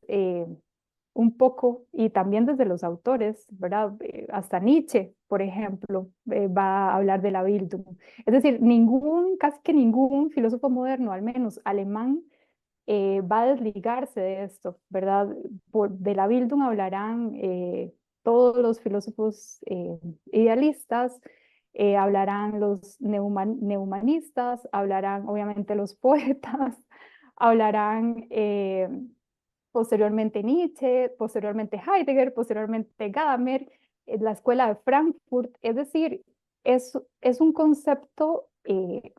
un poco, y también desde los autores, ¿verdad? Hasta Nietzsche, por ejemplo, va a hablar de la Bildung. Es decir, casi que ningún filósofo moderno, al menos alemán, va a desligarse de esto, ¿verdad? De la Bildung hablarán todos los filósofos idealistas, hablarán los neumanistas, hablarán obviamente los poetas, hablarán posteriormente Nietzsche, posteriormente Heidegger, posteriormente Gadamer, la escuela de Frankfurt. Es decir, es un concepto que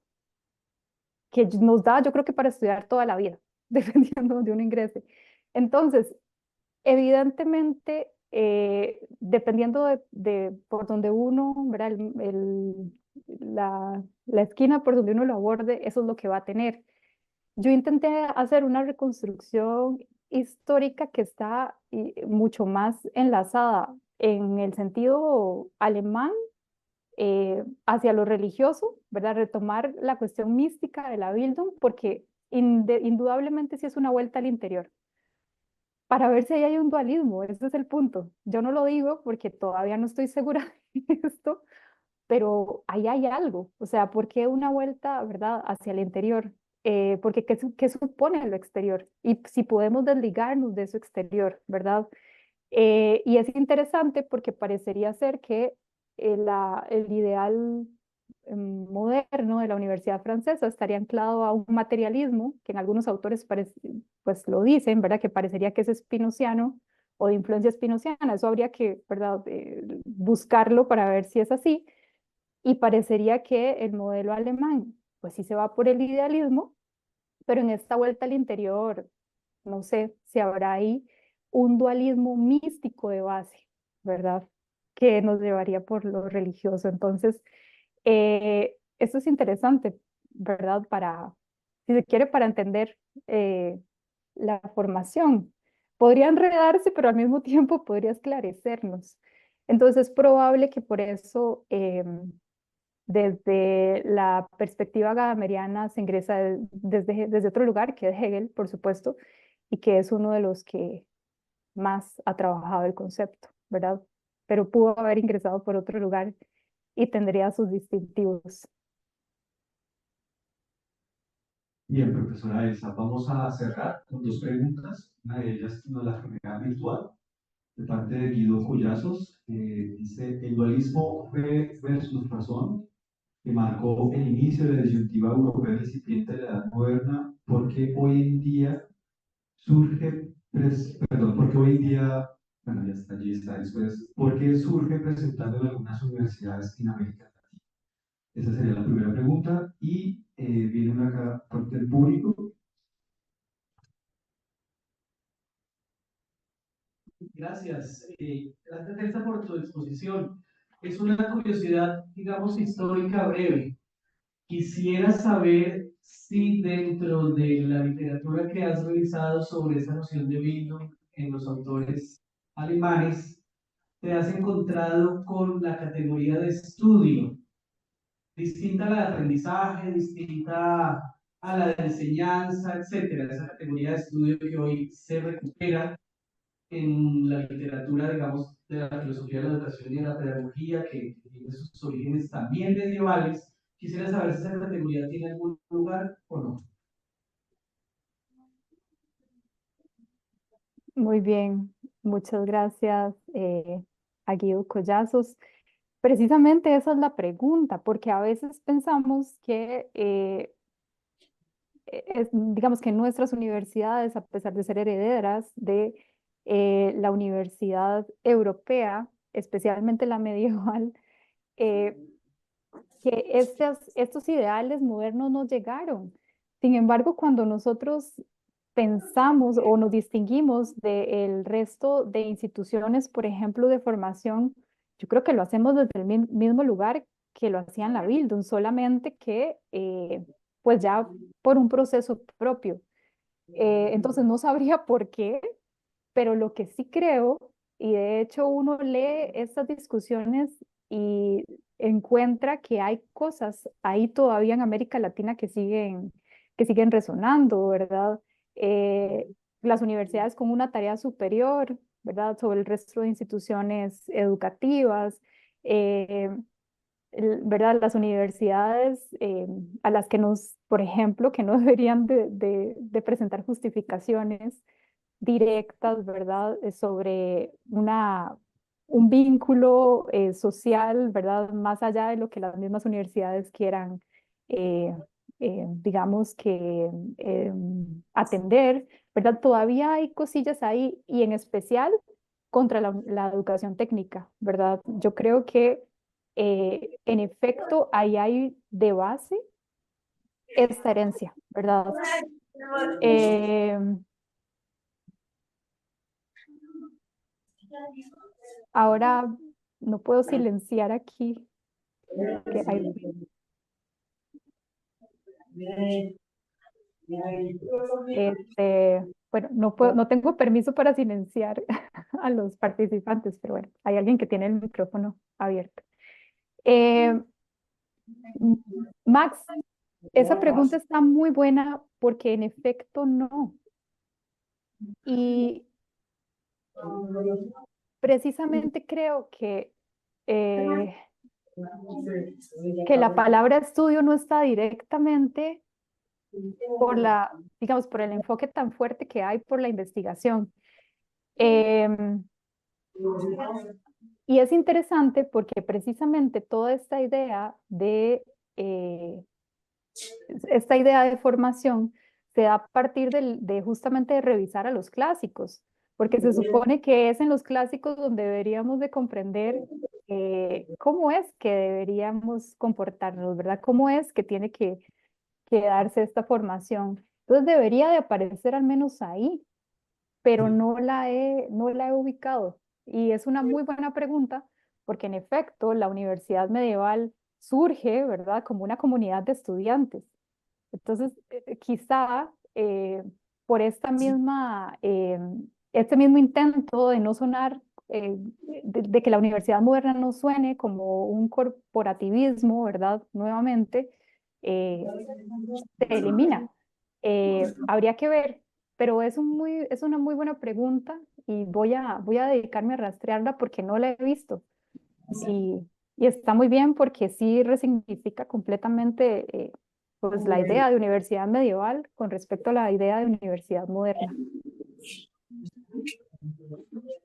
nos da, yo creo que para estudiar toda la vida, dependiendo de uno ingrese. Entonces, evidentemente, dependiendo de por donde uno, ¿verdad? La esquina por donde uno lo aborde, eso es lo que va a tener. Yo intenté hacer una reconstrucción histórica que está mucho más enlazada en el sentido alemán hacia lo religioso, ¿verdad? Retomar la cuestión mística de la Bildung, porque indudablemente sí es una vuelta al interior, para ver si ahí hay un dualismo, ese es el punto. Yo no lo digo porque todavía no estoy segura de esto, pero ahí hay algo, o sea, ¿por qué una vuelta, verdad, hacia el interior? Porque ¿qué supone lo exterior? Y si podemos desligarnos de eso exterior, ¿verdad? Y es interesante porque parecería ser que el ideal moderno de la Universidad Francesa estaría anclado a un materialismo, que en algunos autores pues lo dicen, ¿verdad? Que parecería que es spinoziano o de influencia spinoziana. Eso habría que, ¿verdad? Buscarlo para ver si es así. Y parecería que el modelo alemán, pues sí se va por el idealismo, pero en esta vuelta al interior, no sé si habrá ahí un dualismo místico de base, ¿verdad? Que nos llevaría por lo religioso. Entonces, esto es interesante, ¿verdad? Si se quiere, para entender la formación. Podría enredarse, pero al mismo tiempo podría esclarecernos. Entonces, es probable que por eso Desde la perspectiva gadameriana se ingresa desde otro lugar, que es Hegel, por supuesto, y que es uno de los que más ha trabajado el concepto, ¿verdad? Pero pudo haber ingresado por otro lugar y tendría sus distintivos. Bien, profesora Elsa, vamos a cerrar con dos preguntas. Una de ellas nos la genera virtual, de parte de Guido Collazos. Dice, el dualismo fe versus razón, que marcó el inicio de la disyuntiva europea incipiente de la Edad Moderna, porque hoy en día porque hoy en día, bueno, ya está, allí está después, porque surge presentando en algunas universidades en América Latina. Esa sería la primera pregunta. Y viene una acá por del público. Gracias. Gracias, Elsa, por tu exposición. Es una curiosidad, digamos, histórica breve. Quisiera saber si dentro de la literatura que has revisado sobre esa noción de Bildung en los autores alemanes, te has encontrado con la categoría de estudio, distinta a la de aprendizaje, distinta a la de enseñanza, etcétera. Esa categoría de estudio que hoy se recupera en la literatura, digamos, de la filosofía de la educación y de la pedagogía, que tiene sus orígenes también medievales. Quisiera saber si esa categoría tiene algún lugar o no. Muy bien, muchas gracias a Guido Collazos. Precisamente esa es la pregunta, porque a veces pensamos que, digamos que nuestras universidades, a pesar de ser herederas de la universidad europea, especialmente la medieval, eh, que estos ideales modernos no llegaron. Sin embargo, cuando nosotros pensamos o nos distinguimos del resto de instituciones, por ejemplo, de formación, yo creo que lo hacemos desde el mismo lugar que lo hacían la Bildung, solamente que pues ya por un proceso propio. Entonces no sabría por qué, pero lo que sí creo, y de hecho uno lee estas discusiones y encuentra que hay cosas ahí todavía en América Latina que siguen resonando, ¿verdad? Eh, las universidades con una tarea superior, ¿verdad? Sobre el resto de instituciones educativas, eh, ¿verdad? Las universidades a las que por ejemplo, que no deberían de presentar justificaciones directas, ¿verdad? Sobre un vínculo social, ¿verdad? Más allá de lo que las mismas universidades quieran, eh, digamos que atender, ¿verdad? Todavía hay cosillas ahí y en especial contra la educación técnica, ¿verdad? Yo creo que en efecto ahí hay de base esta herencia, ¿verdad? Ahora no puedo silenciar aquí. Que bueno, no tengo permiso para silenciar a los participantes, pero bueno, hay alguien que tiene el micrófono abierto. Max, esa pregunta está muy buena porque en efecto no. Y precisamente creo que la palabra estudio no está directamente digamos, por el enfoque tan fuerte que hay por la investigación. Y es interesante porque precisamente toda esta idea de formación se da a partir de justamente de revisar a los clásicos, porque se supone que es en los clásicos donde deberíamos de comprender cómo es que deberíamos comportarnos, ¿verdad? Cómo es que tiene que darse esta formación. Entonces debería de aparecer al menos ahí, pero no la he ubicado. Y es una muy buena pregunta, porque en efecto la universidad medieval surge, ¿verdad?, como una comunidad de estudiantes. Entonces, quizá por este mismo intento de no sonar de que la universidad moderna no suene como un corporativismo, ¿verdad? Nuevamente, se elimina. Habría que ver, pero es una muy buena pregunta y voy a dedicarme a rastrearla porque no la he visto. Y, y está muy bien porque sí resignifica completamente pues la idea de universidad medieval con respecto a la idea de universidad moderna.